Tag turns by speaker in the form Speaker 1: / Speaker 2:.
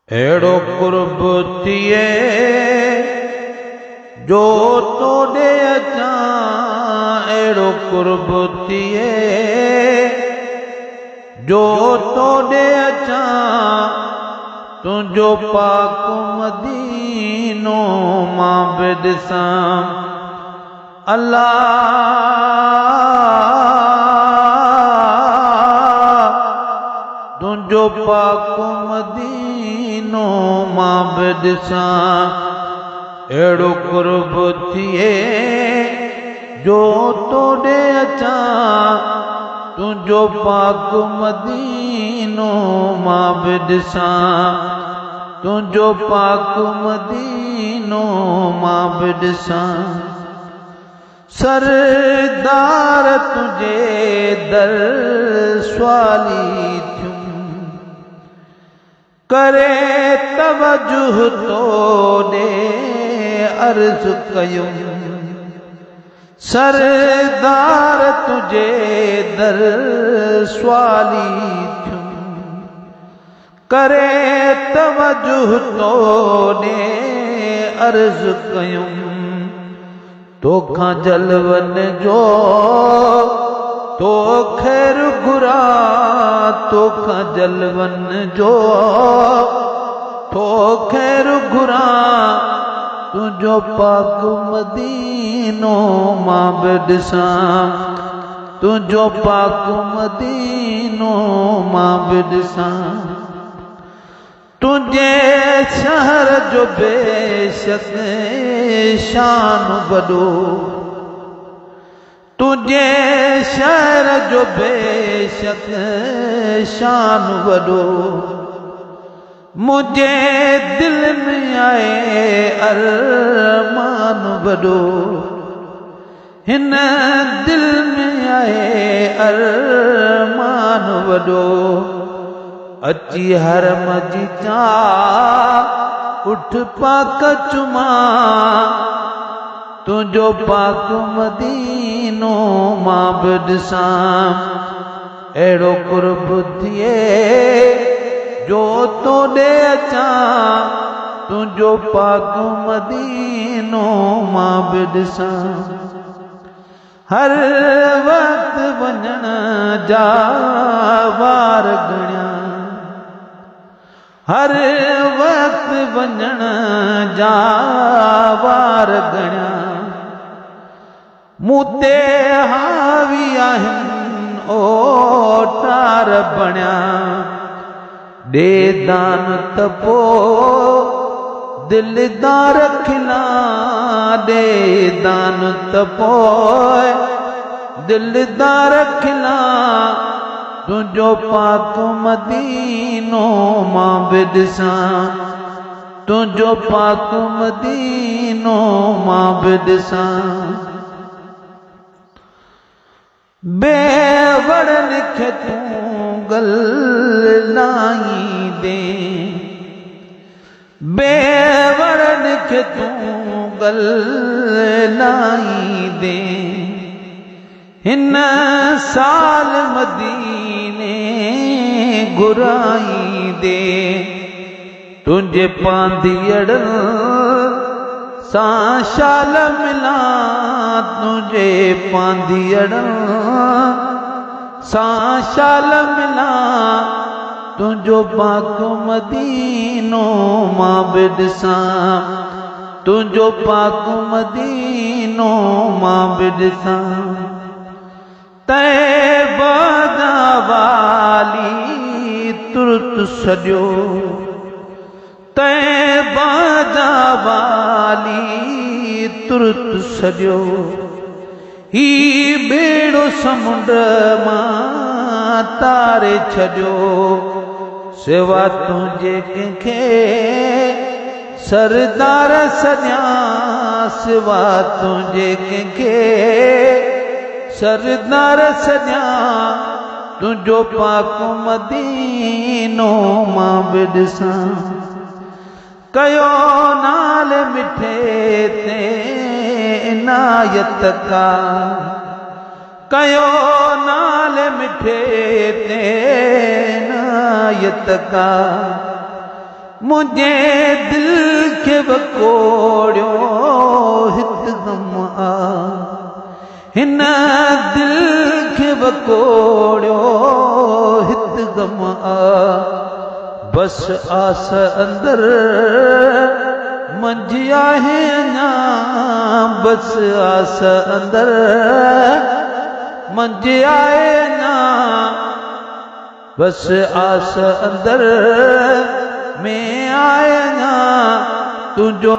Speaker 1: एड़ो कुर्ब थिए जो तोड़े अचां, एड़ो कुर्ब थिए जो तोड़े अचां, तुंहिंजो पाक मदीनो मां बि ॾिसां। अल्लाह तुंहिंजो पाक मदीनो मां बि ॾिसां। अहिड़ो कुर्ब थिए जो तोड़े अचां, तुंहिंजो पाक मदीनो मां बि ॾिसां। तुंहिंजो पाक मदीनो मां बि ॾिसां। सरदार तुंहिंजे दर स्वाली थियूं, करे तवजुह तोड़े अर्ज़ कयूं। सरदार तुंहिंजे दर स्वाली थियूं, करे तवजुह तोड़े अर्ज़ कयूं। तोखां जलवन जो तो खैर घुरा, तोखां जलवन जो तो खैर घुरा। तुंहिंजो पाक मदीनो मां बि ॾिसां, तुंहिंजो पाक मदीनो मां बि ॾिसां। तुंहिंजे शहर जो बेशक शान वॾो, तुंहिंजे शहर जो बेशक शान वॾो। मुंहिंजे दिल में आहे अरमान वॾो, हिन दिल में आहे अरमान वॾो। अची हरम जी चाह उठ पाक चुमा, तुंहिंजो पाक मदीनो मां बि ॾिसां। अहिड़ो कुर्ब थिए जो तोड़े अचां, तुंहिंजो पाक मदीनो मां बि ॾिसां। हर वक्त वञण जा वार गणिया, हर वक्त वञण जा वार गणिया। मूं ते हावी आहिनि ओटार बणिया, ॾे दान त पोइ दिलदार खिलां, ॾे दान त पोइ दिलदार खिलां। तुंहिंजो पाक मदीनो मां बि ॾिसां, तुंहिंजो पाक मदीनो मां बि ॾिसां। बेवड़न खे तूं गल्लाई दे, बेवड़न खे तूं गल्लाई दे। हिन साल मदीने घुराई दे, तुंहिंजे पांधीअड़नि सां शाल मिलां, तुंहिंजे पांधीअड़नि सां शाल मिलां। तुंहिंजो पाक मदीनो मां बि ॾिसां, तुंहिंजो पाक मदीनो मां बि ॾिसां। तैबा जा वाली तुर्त सॼो, तैबा जा वाली तुर्त सॼो। ही बेड़ो समुंड मां तारे छॾियो, सिवा तुंहिंजे कंहिंखे सरदार सॼां, सिवा तुंहिंजे कंहिंखे सरदार सॼां। तुंहिंजो पाक मदीनो मां बि ॾिसां। कयो नाल मिठे ते इनायत का, कयो नाल मिठे ते इनायत का। मुझे दिल के वकोड़ियो हित गम आ हिन दिल के वकोड़ियो हित गम आ बस आस अंदर मंझि आहे अञा बस आस अंदर मंझि आहे अञा बस आस अंदर में आए ना तुझो